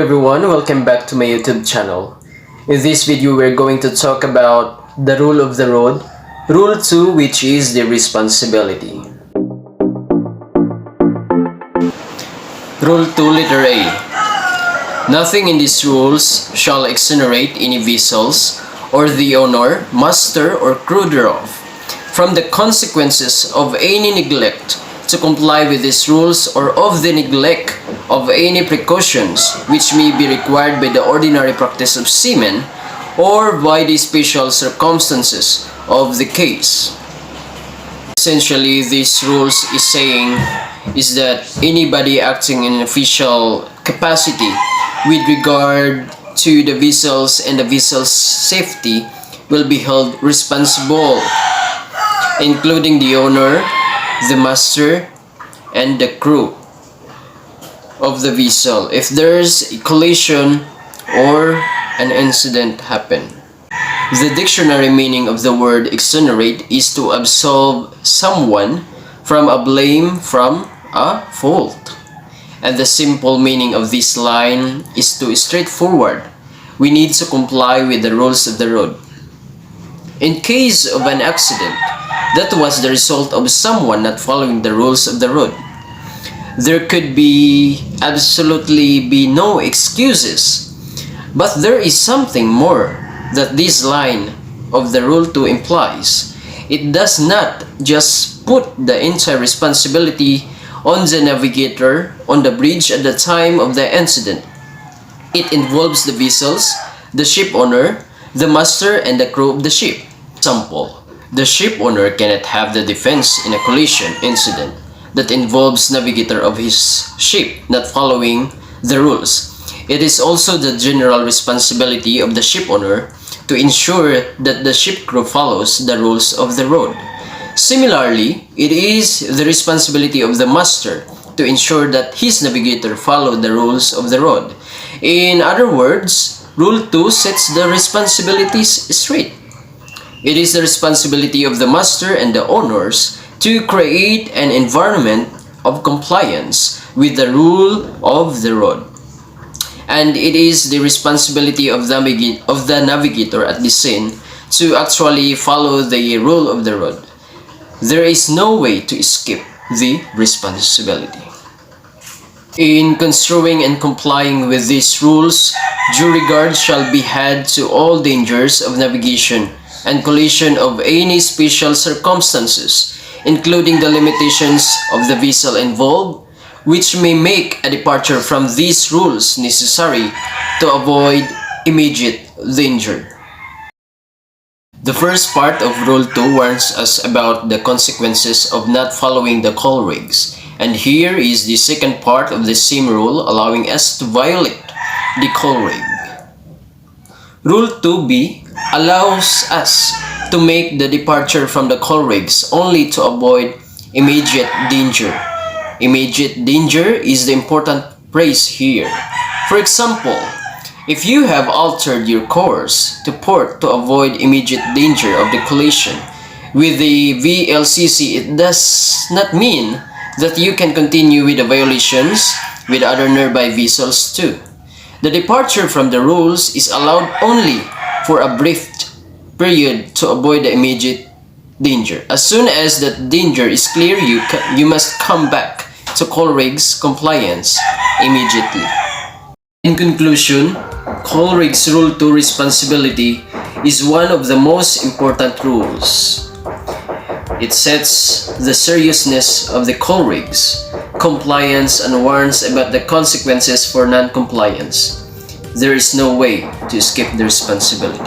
everyone, welcome back to my YouTube channel. In this video, we're going to talk about the rule of the road, Rule 2, which is the responsibility. Rule 2, letter A. Nothing in these rules shall exonerate any vessels or the owner, master, or crew thereof from the consequences of any neglect to comply with these rules or of the neglect of any precautions which may be required by the ordinary practice of seamen or by the special circumstances of the case. Essentially, these rules is saying is that anybody acting in an official capacity with regard to the vessels and the vessel's safety will be held responsible, including the owner, the master, and the crew of the vessel if there's a collision or an incident happen. The dictionary meaning of the word exonerate is to absolve someone from a blame from a fault. And the simple meaning of this line is to straightforward. We need to comply with the rules of the road. In case of an accident that was the result of someone not following the rules of the road, there could be absolutely no excuses. But there is something more that this line of the Rule 2 implies. It does not just put the entire responsibility on the navigator on the bridge at the time of the incident. It involves the vessels, the ship owner, the master, and the crew of the ship. Example, the ship owner cannot have the defense in a collision incident that involves navigator of his ship not following the rules. It is also the general responsibility of the ship owner to ensure that the ship crew follows the rules of the road. Similarly, it is the responsibility of the master to ensure that his navigator follow the rules of the road. In other words, Rule 2 sets the responsibilities straight. It is the responsibility of the master and the owners to create an environment of compliance with the rule of the road. And it is the responsibility of the navigator at the scene to actually follow the rule of the road. There is no way to escape the responsibility. In construing and complying with these rules, due regard shall be had to all dangers of navigation and collision of any special circumstances, including the limitations of the vessel involved, which may make a departure from these rules necessary to avoid immediate danger. The first part of Rule 2 warns us about the consequences of not following the COLREGS, and here is the second part of the same rule allowing us to violate the COLREG. Rule 2b allows us to make the departure from the COLREGS only to avoid immediate danger. Immediate danger is the important phrase here. For example, if you have altered your course to port to avoid immediate danger of the collision with the VLCC, it does not mean that you can continue with the violations with other nearby vessels too. The departure from the rules is allowed only for a brief period to avoid the immediate danger. As soon as that danger is clear, you must come back to COLREGS compliance immediately. In conclusion, COLREGS Rule 2 responsibility is one of the most important rules. It sets the seriousness of the COLREGS compliance and warns about the consequences for non-compliance. There is no way to escape the responsibility.